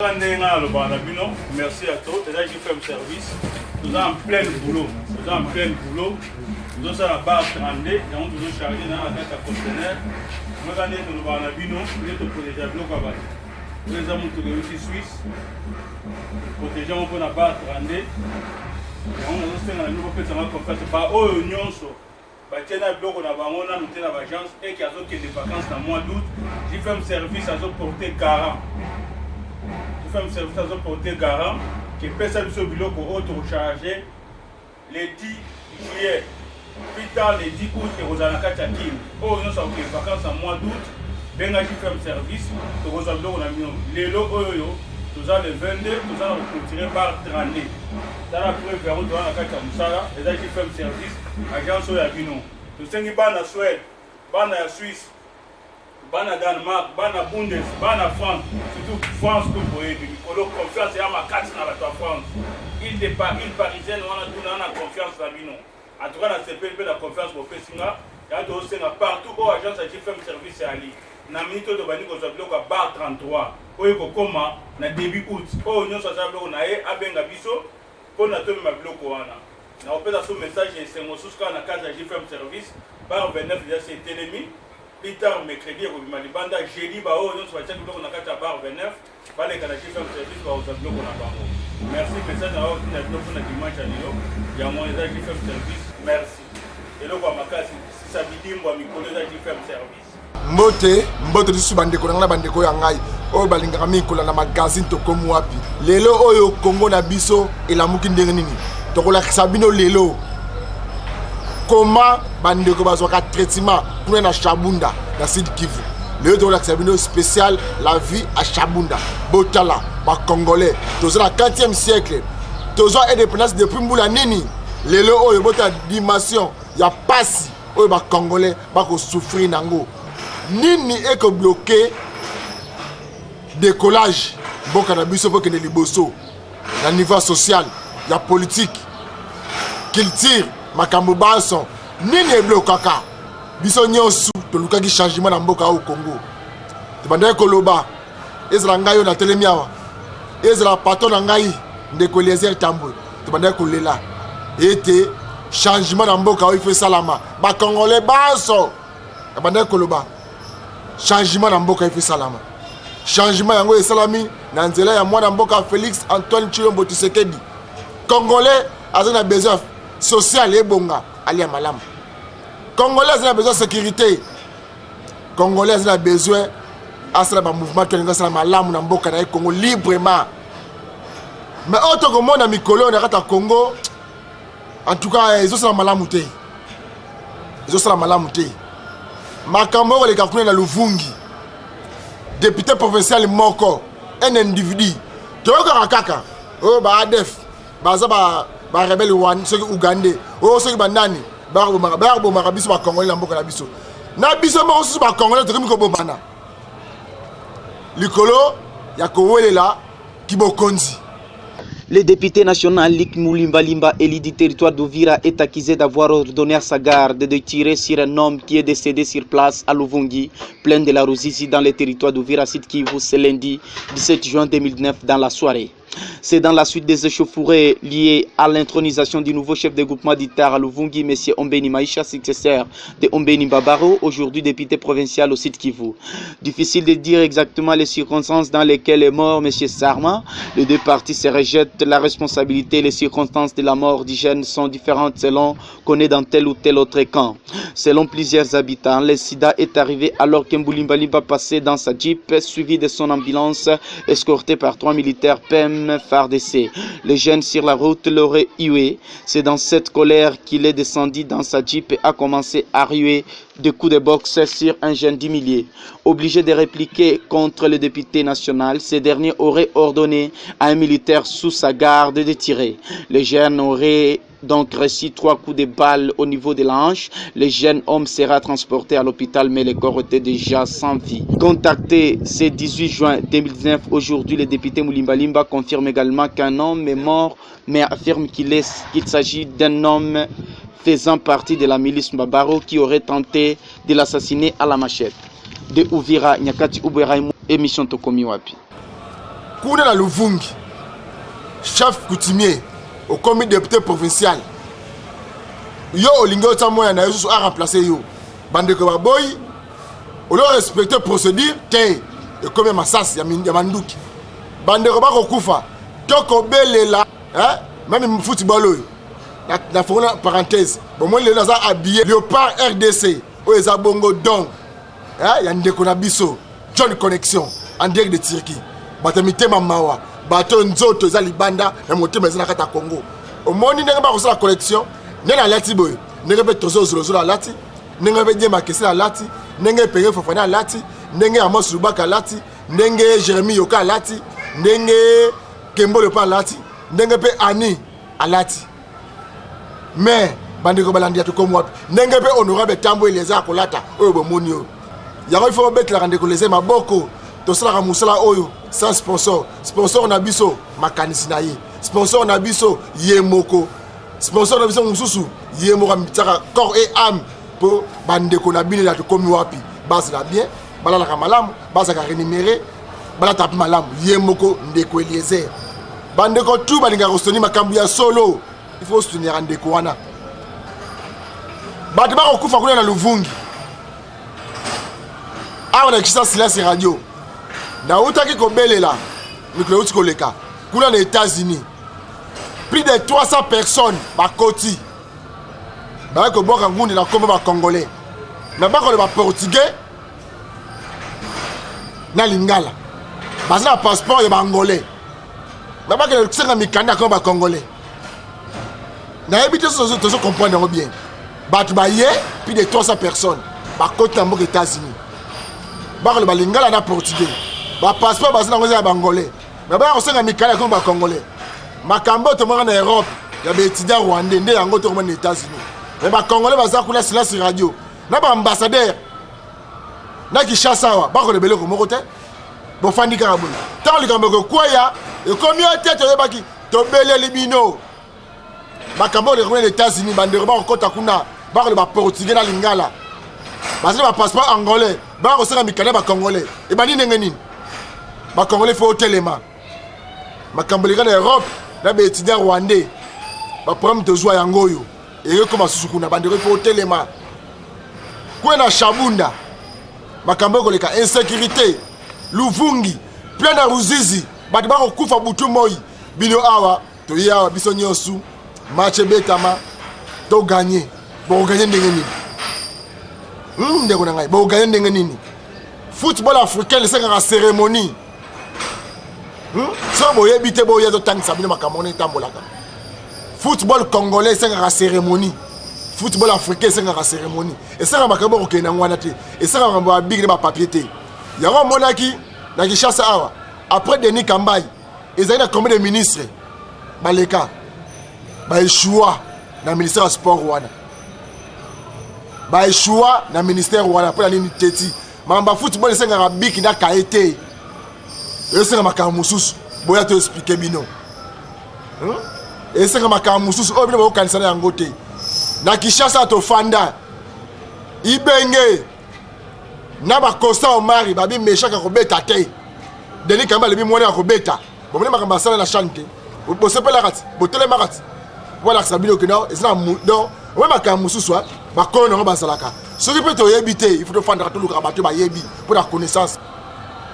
Merci à tous. Déjà, j'ai fait un service. Nous sommes en plein boulot. Nous sommes en plein boulot. Nous sommes à la barre 32. Nous sommes toujours chargés dans la carte à conteneur. Nous sommes en Abino. Nous sommes protégés à bloc à bas. Nous sommes en Suisse. Protégés un peu la barre 32. Nous sommes en Europe. Nous sommes en confiance. Par eux, nous sommes. Nous sommes en agence et qui a des vacances dans le mois d'août. J'ai fait un service à porter 40. J'ai fait un service à porter garant qui peut ça sur le bureau pour recharger les 10 juillet. Plus tard, les 10 août, et vous allez à Kim. Oh, nous sommes en vacances en mois d'août. Ben, j'ai fait un service. Nous avons les lots, nous avons les 22, nous allons retirer par 30. Dans la première verrou, nous allons à Moussala. Et là, j'ai fait un service. Agence Oyabino. Nous sommes en Suède, en Suisse. Bana Danemark, Bana Bundes, Bana France, surtout France que vous voyez, Nicolas, confiance et à ma carte dans la France. Il n'est pas une parisienne, on a tout dans la confiance dans lui. En tout cas, dans CPLP, la confiance pour Pessinga, il y a d'autres partout où l'agence a fait un service à Ali. Dans la minute de Bani, on a bloqué à bar 33, où il y a comment, dans début août, où nous sommes bloqués à Benga Bisso, pour nous bloquer. Dans l'opération message, c'est mon sous quand on a fait un service, bar 29, c'est Télémi. Plus tard, mercredi, Malibanda, jeudi, nous sommes à bar 29, les Canadiens font service pour nous bloquer. Merci, message à vous, dimanche à Lyon. Il y a mon état qui fait service. Merci. Et là, si ça dit, moi, mes collègues qui font service. Mbote disu bandeko na bandeko ya ngai oyo balingaka mikola na magazine to komu wapi lelo oyo Congo na biso elamuki ndenge nini tokolakisa bino lelo comment bandeko bazwaka traitement pour na Shabunda na Sud Kivu lelo tokolakisa bino spécial la vie à Shabunda botala ba congolais tozo na 4e siècle tozo indépendance depuis mbula nini lelo oyo bota dimension ya pasi oyo ba congolais ba ko souffrir nango nini eko bloqué décollage boka na biso boka ne liboso na niveau social ya politique culture makambo baso nini e blokaka biso nyonso to lukaki changement na mboka au Congo tebanda koloba ezala ngai yo na telemiawa ezala patron na ngai ndeko Eliezer Tambwe tebanda kolela ete changement na mboka au ife salama ba congolais baso tebanda koloba changement na mboka ife salama changement yango esalami na nzela ya mwana mboka Félix Antoine Tshilombo Tshisekedi congolais azana besoin social et bonga ali malamu congolais azana besoin sécurité congolais azana besoin asala ba mouvement to linga sala malamu na mboka na Congo librement mais auto comme na mikolo na kata Congo en tout cas ils ont sala malamu te makambo le kakune na Luvungi député provincial moko un individu toyoka kaka o ba ADF baza ba rebelle wan ceux Ougandais o ceux bandani ba bomaka biso ba congolais na mboka na biso mo susu ba congolais to ko bomana likolo ya kowelela kibokonzi. Le député national Lik Moulimbalimba, élu du territoire d'Uvira, est accusé d'avoir ordonné à sa garde de tirer sur un homme qui est décédé sur place à Luvungi, plein de la Ruzizi, dans le territoire d'Uvira, Sud Kivu, ce lundi 17 juin 2009 dans la soirée. C'est dans la suite des échauffourées liées à l'intronisation du nouveau chef de groupement d'Itar à Luvungi, M. Ombeni Maïcha, successeur de Ombeni Babaro, aujourd'hui député provincial au Sud Kivu. Difficile de dire exactement les circonstances dans lesquelles est mort M. Sarma. Les deux parties se rejettent la responsabilité et les circonstances de la mort du jeune sont différentes selon qu'on est dans tel ou tel autre camp. Selon plusieurs habitants, le sida est arrivé alors qu'Mboulimbalimba passait dans sa jeep suivi de son ambulance escorté par 3 militaires PM FARDC. Le jeune sur la route l'aurait hué. C'est dans cette colère qu'il est descendu dans sa jeep et a commencé à ruer des coups de boxe sur un jeune d'humilié. Obligé de répliquer contre le député national, ce dernier aurait ordonné à un militaire sous sa garde de tirer. Le jeune aurait donc reçu 3 coups de balle au niveau de la hanche. Le jeune homme sera transporté à l'hôpital, mais le corps était déjà sans vie. Contacté ce 18 juin 2019, aujourd'hui le député Moulimbalimba confirme également qu'un homme est mort, mais affirme qu'il s'agit d'un homme faisant partie de la milice Mbabaro qui aurait tenté de l'assassiner à la machette. De Uvira, Nyakati Uberaïmou, émission Tokomi Wapi. kuna na Luvungi chef coutumier au comité député provincial yo olingi otamoya na yesu a remplacer yo bandeko baboy o lo respecter procédure te e comme masasi ya manduki bandeko bakokufa toko belela même football oyo na fona parenthèse bon moi le naza habillé Léopard RDC o eza bongo donc ya ndeko na biso John Connexion en direct de Turquie batamite mamawa bato nzoto za libanda na motema eza na kata Congo omoni ndenge ba kosala collection nena lati boy ndenge pe tozo zolo la lati ndenge pe Diema Kese la lati ndenge Penge Fofana lati ndenge Amos Lubaka lati ndenge Jérémy Yoka lati ndenge Kembo le pa lati ndenge pe Ani alati mais bandeko balandi to comme wapi ndenge pe honorable Tambo Eleza kolata oyo bomoni yo yango il faut mettre la rende ko leze maboko to sala musala oyo sans sponsor na biso makanisi na ye sponsor na biso yemoko sponsor na biso mususu yemoko mitaka corps et âme pour bandeko na bino la to komi wapi base la bien bala la malamu base ka rémunéré bala tapi malamu yemoko ndeko Eliezer bandeko tout balinga rostoni makambu ya solo il faut soutenir ndeko wana batu ba kokufa kuna na Luvungi awa na kisa silence radio na utaki kobelela mikolo uti koleka kuna na États-Unis plus de 300 personnes bakoti ba ko boka ngundi na komba ba congolais na ba ko ba portugais na lingala bazana passeport ya ba angolais na ba ke tsenga mikanda ko ba congolais na ebité to comprendre bien batu ba ye plus de 300 personnes bakoti na mboka États-Unis ba ko ba lingala na portugais ba passeport bazana ngoza ya bangolais mais ba ko senga mikanda ko ba congolais makambo to mona na Europe ya ba étudiant rwandais nde yango to mona États-Unis mais ba congolais baza kula silence radio na ba ambassadeur na Kinshasa wa ba ko lebele ko moko te bo fandi ka buna ta likambo ko kwaya e komi tete yo baki to bele libino makambo le rwanda États-Unis bandero ba ko kota kuna ba ko ba portugais na lingala bazali ba passeport angolais ba ko senga mikanda ba congolais e bani ndenge nini ba congolais faut telema makambo le na Europe na ba étudiant rwandais ba problème de joie yangoyo et comme susu na bandero faut telema kwa na Shabunda makambo ko leka insécurité Luvungi plein de Ruzizi batu ba ko kufa butu moi bino awa to yawa biso nyosu match betama to gagner bo gagner ndenge nini ndeko na ngai bo gagner ndenge nini football africain c'est une cérémonie so bo yebite bo yezo tangisa bino makambo ne tambolaka football congolais c'est une cérémonie football africain c'est une cérémonie et ça makambo ko kena ngwana te et ça makambo ba big na ba papier te yango monaki na Kinshasa awa après Denis Kambai ils avaient combien de ministres baleka ba échoua na ministère du sport wana ba échoua na ministère wana pour la ligne teti mamba football c'est un big na kaete et c'est makambo mususu boya to expliquer bino et c'est makambo mususu o bino ba kanisa na ngote na Kinshasa to fanda ibenge na ba Costa Omari babi meshaka ko beta te Denis Kamba le bi mwana ko beta bo mona makamba sala na chante bo sepela kati bo tele makati voilà ça bino kena ezina do o makambo mususu ba kono ngo basalaka soki pe to yebite il faut to fanda to luka bato ba yebi pour la connaissance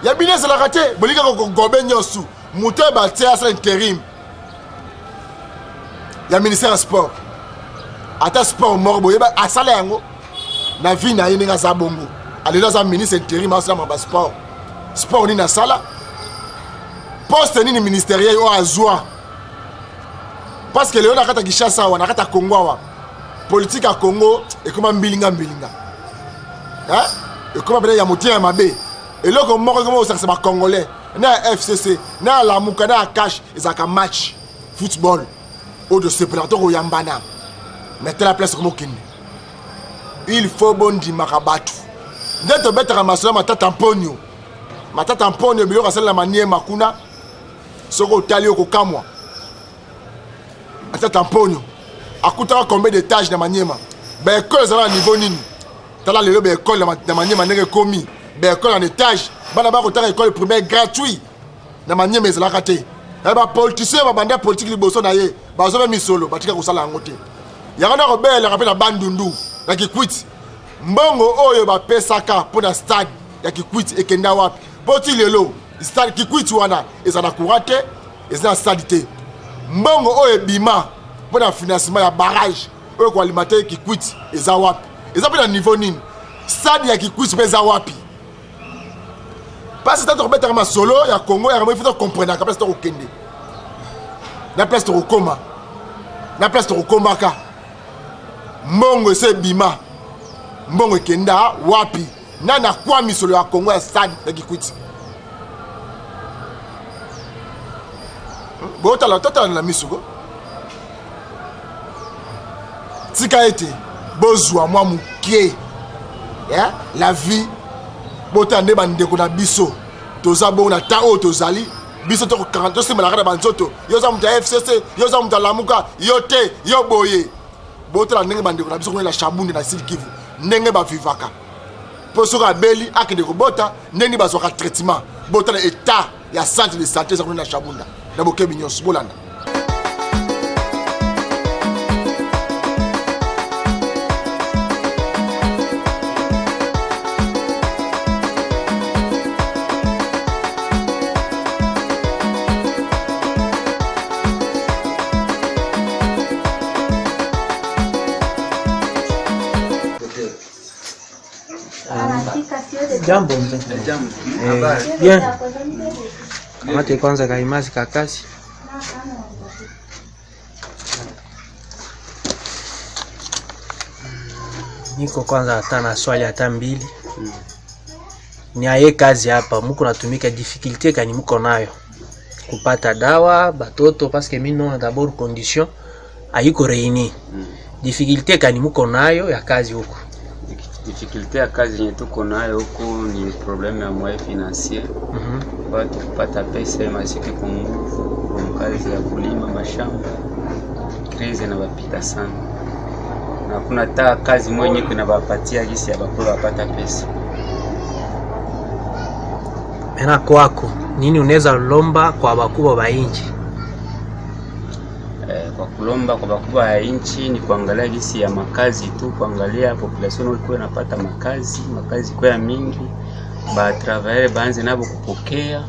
ya bine c'est la raté bolika ko gobe nyosu muté ba tia sa intérim ya ministère du sport ata sport morbo yeba asala yango na vie na yinga za bongo alelo za ministre intérim asala ma sport ni na sala poste ni ministériel o azwa parce que le na kata Kinshasa wa na kata Congo wa politique à Congo et comme mbilinga et comme bele ya motia mabe et là comme moko comme ça c'est ba congolais na FCC na la mukana na cash ezaka match football au de ce plateau au yambana mettez la place comme aucune il faut bondi makabatu ndeto betaka masolo matata mponyo bilo kasala manie makuna soko tali ko kamwa atata mponyo akutaka combien d'étages na maniema ba école za niveau nini tala lelo ba école na maniema ndenge komi ba école en étage bana ba kotaka école primaire gratuit na manyeme ezalaka te bapoliticien babanda politique liboso na ye bazobe misolo batika kosala yango te yango na kobelaka mpe na bandundu na Kikwit mbongo oyo bapesaka mpo na stade ya Kikwit ekenda wapi mpo ti lelo stade Kikwit wana eza na courant te eza na stade te mbongo oyo ebima mpo na financement ya barrage oyo koalimate Kikwit eza wapi eza mpe na niveau nini stade ya Kikwit mpe eza wapi parce que tu as un solo, il y a Congo, il faut comprendre la place de Okende. La place de Okoma. La place de Okomaka. Mbongo c'est Bima. Mbongo Kenda, Wapi. Nana kwa mi solo ya Congo ya stade de Kikwit. Bon, tu as la misugo. Tika ete, bozwa mwa mukie. La vie. Botande bandeko na biso toza bongo na tao tozali biso to 40 semana na banzoto yoza muta FCC yoza muta lamuka yote yo boye botala ndenge bandeko na biso ko na Shabunda na Sud Kivu ndenge ba vivaka poso ka beli akende ko bota ndenge bazoka traitement botala état ya centre de santé za ko na Shabunda na bokebi nyonso bolanda. Jambo mzee. Bien. Kamate kwanza kaimazi kakasi. Niko kwanza hata na swali hata mbili. Ni aye kazi hapa muko natumika difficulté kani muko nayo. Kupata dawa batoto parce que mimi non d'abord condition ayiko réuni. Difficulté kani muko nayo ya kazi huko. Difficulté ya kazi yenye tuko nayo huko ni problème ya moyen financier. Watu kupata pesa masiki kwa nguvu kwa kazi ya kulima mashamba. Krizi na wapita sana. Na kuna ta kazi mwenye kuna wapatia gisi ya bakulu wapata pesa. Mena kwako nini unaweza lomba kwa bakubwa ba inchi? Kwa kulomba kwa bakubwa ya inchi ni kuangalia gisi ya makazi tu, kuangalia population iko inapata makazi kwa mingi, ba travailler baanze nabo kupokea.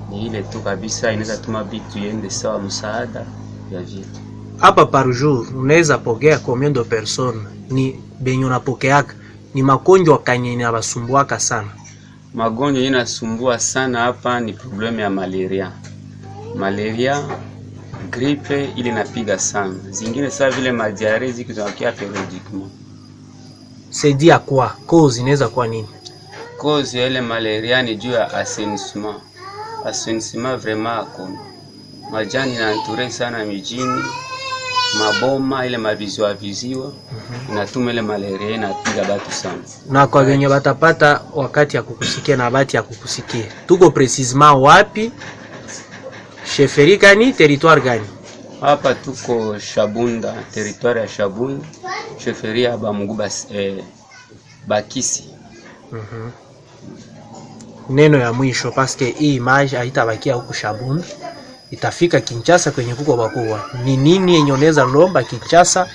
Ni ile tu kabisa inaweza tuma vitu yende sawa msaada ya vitu. Hapa par jour unaweza pokea combien de personnes? Ni benyo napokeaka ni magonjwa kanyeni abasumbuaka sana. Magonjwa yanasumbua sana hapa ni problème ya malaria. Malaria, grippe ile napiga sana. Zingine sawa vile madiare zikitokia periodiquement. C'est dit à quoi? Cause inaweza kuwa nini? Cause ya ile malaria ni juu ya assainissement. Assainissement vraiment hakuna. Majani na entouré sana mijini. Maboma ile viziwa inatuma ile malaria inapiga batu sana. Na kwa wenye batapata wakati ya kukusikia na bati ya kukusikia. Tuko precisement wapi? Sheferi gani, territoire gani? Hapa tuko Shabunda, territoire ya Shabunda, sheferi ya Bamuguba Bakisi. Neno ya mwisho parce que hii image haitabakia huko Shabunda. Itafika Kinshasa kwenye kuko bakubwa. Ni nini yenye unaweza lomba Kinshasa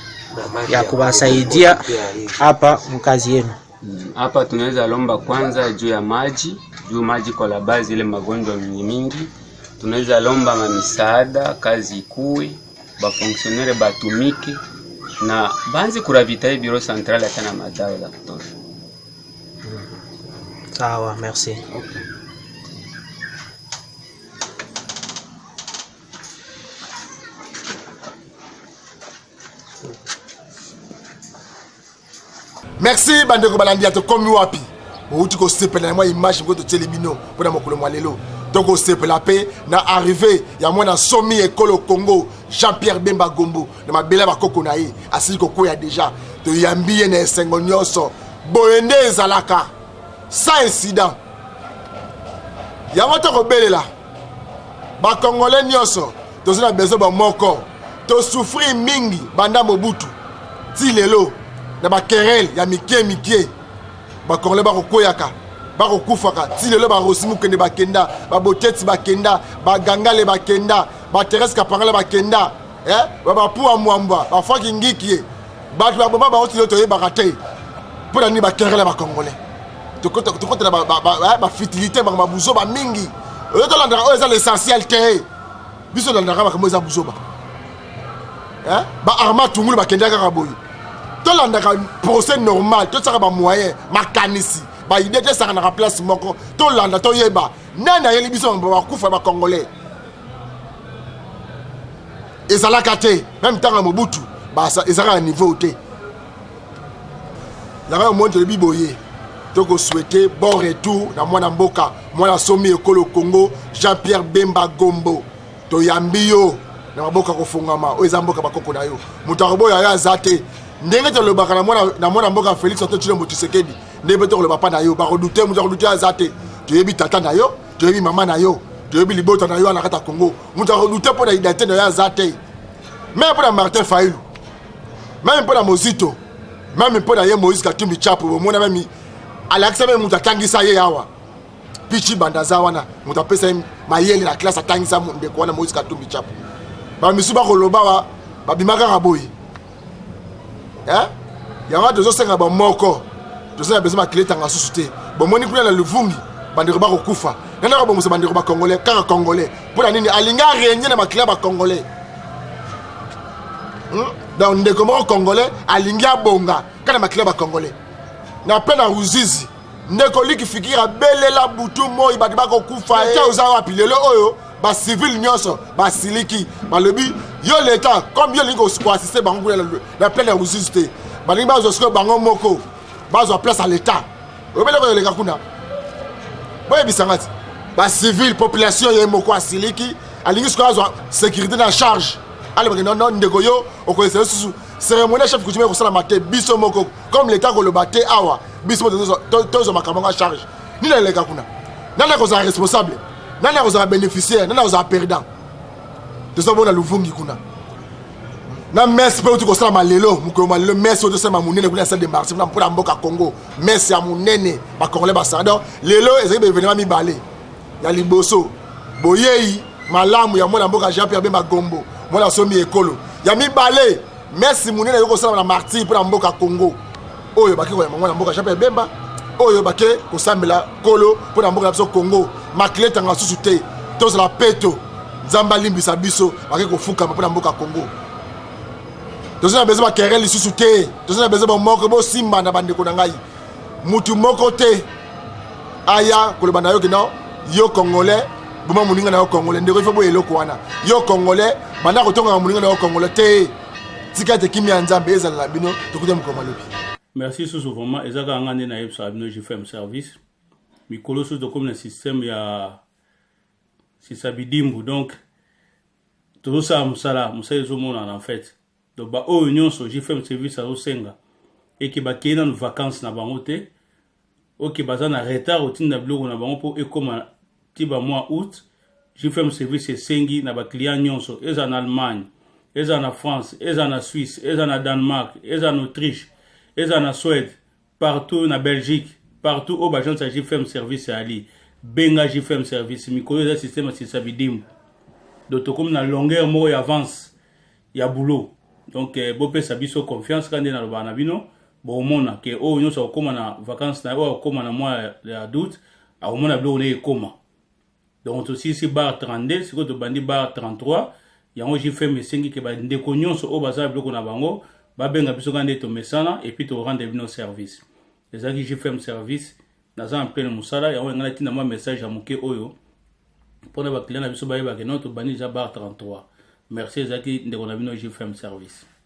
ya kubasaidia hapa mkazi yenu? Hapa tunaweza lomba kwanza juu ya maji, juu maji kwa la base ile magonjwa mingi. Tunaweza lomba mamisaada, kazi ikuwe, ba fonctionnaire batumike na banzi kuravitae bureau central hata na madawa ya kutosha. Sawa, merci. Okay. Merci bandeko balandia to komi wapi outi ko sepela moi image ko to telebino pona mokolo mwalelo to ko sepela pe na arrivé ya mwana somi ekolo Congo Jean-Pierre Bemba Gombo na mabela bakoko na ye asili ko ya déjà to yambiye na esengo nyonso boyende ezalaka sans incident ya moto ko belela ba congolais nyonso to zina bezo ba moko to souffrir mingi banda Mobutu ti lelo na ba querelle ya mikie ba congolais ba kokoyaka bakokufaka ti lelo barosimu kende bakenda baboteti bakenda bagangale bakenda baterese kapangala bakenda bapuwa mwamba bafaki ngiki bato baboma baoti lelo toyebaka te mpo na nini bakerele bakongolais tokotela bafitilité makambo ya buzoba mingi oyo tolandaka oyo eza l'essentiel te biso tolandaka makambo eza buzoba baarma tungulu bakendaka kaka boye tolandaka procès normal tosaka bamoyen makanisi baide te esaka naka place moko tolanda toyeba nani ayeli biso bakufa bakongolais ezalaka te même ntango ya mobutu ezalaka na niveau te yango omoni toyebi boye tokosouhaite bon retour na mwana mboka mwana somi ekolo Congo Jean-Pierre Bemba Gombo toyambi yo na maboka kofungama oyo eza mboka bakoko na yo moto akoboya yo aza te ndenge tolobaka na mwana mboka Félix Antoine Tshilombo Tshisekedi ndenge tokoloba pa na yo bakodute moto akodute yo aza te toyebi tata na yo toyebi mama na yo toyebi libota na yo na kati ya Congo moto akodute mpo na identité na yo aza te même mpo na Martin Fayulu même mpo na Mozito même mpo na ye Moïse Katumbi Tchapo bomona même alakisa mpe moto atangisa ye awa pichi banda aza wana moto apesa ye mayele na classe atangisa ndeko wana Moïse Katumbi Tchapo bamisu bakoloba babima kaka boye yango tozosenga bamoko tozosenga besoin bakile tanga susu te bomoni kuna na Luvungi bandeko bakokufa nandaka bomosa bandeko bakongolais kaka congolais mpo na nini alingi arenye na bakile bakongolais donc ndeko moko congolais alingi abonga kaka na bakile bakongolais na pe na Ruzizi ndeko liki fikira belela butu moi bato bakokufa te oza wapi lelo oyo bacivile nyonso basiliki balobi yo leta comme yo lingi koasiste bango kuna na plein ya Ruzizi te balingi bazwa bango moko bazwa place à l'état obele koyoleka kuna boyebisanga ti bacivile population ye moko asiliki alingi siko azwa sécurité na charge alobaki non ndeko yo okoyesela susu cérémonie chef coutumier kosalama te biso moko comme l'état koloba te awa biso moko tozwa makambo nga charge nini aleka kuna nani akozala responsable nani akozala bénéficiaire nani akozala perdant tozomona Luvungi kuna na messe mpe uti kosalama lelo mokolo malelo messe oyo tosalama monene kuna salle de marché mpo na mboka Congo messe ya monene bakongolais basala donc lelo ezali baévénement mibale ya liboso boyei malamu ya mwana mboka Jean-Pierre Bemba Gombo mwana somi ekolo ya mibale messe monene yokosalama na martyr mpo na mboka Congo oyo bake koyamba mwana mboka Jean-Pierre Bemba oyo bake kosambela kolo mpo na mboka na biso Congo makile tanga susu te tozala peto nzambe alimbisa biso bake kofukama mpo na mboka Congo tozala bezo bakere lisusu te tozala bezo bamoko bosimba na bandeko na ngai mutu moko te aya koloba na yo kino yo congolais boma moninga na yo congolais ndeko ifo boye eloko wana yo congolais banda kotonga na moninga na yo congolais te tika te kimi ya nzambe ezala bino tokute mokoma lobi. Merci susu vraiment ezaka ngande na yebsa bino JFM service mikolo susu to comme le système ya sisabidimbu donc tout ça musala ezomona en fait donc ba o union so JFM service au senga et qui ba kena en vacances na bango te OK baza na retard otinda biloko na bango po ekoma tiba mois août JFM service sengi na ba client nyonso eza en Allemagne eza na France eza na Suisse eza na Danemark eza na Autriche eza na Suède partout na Belgique partout au bagence ya JFM service ali benga JFM service mikolo eza système sisabidimbu donc comme na longueur mo ya avance ya boulot donc bopesa biso confiance quand na lobana bino bomona ke o nyonso okoma na vacances na o okoma na mois ya d'août a omona bilo ne ekoma donc aussi si bar 32 siko to bandi bar 33 yango JFM esengi ke ba ndeko nyonso o baza biloko na bango babenga biso quand to mesana et puis to rendre bino service les aki JFM service naza en plein musala yango ngala tina moi message ya moke oyo pona ba client na biso ba yeba ke non to bandi ja bar 33. Merci Zaki ndeko na bino JFM service.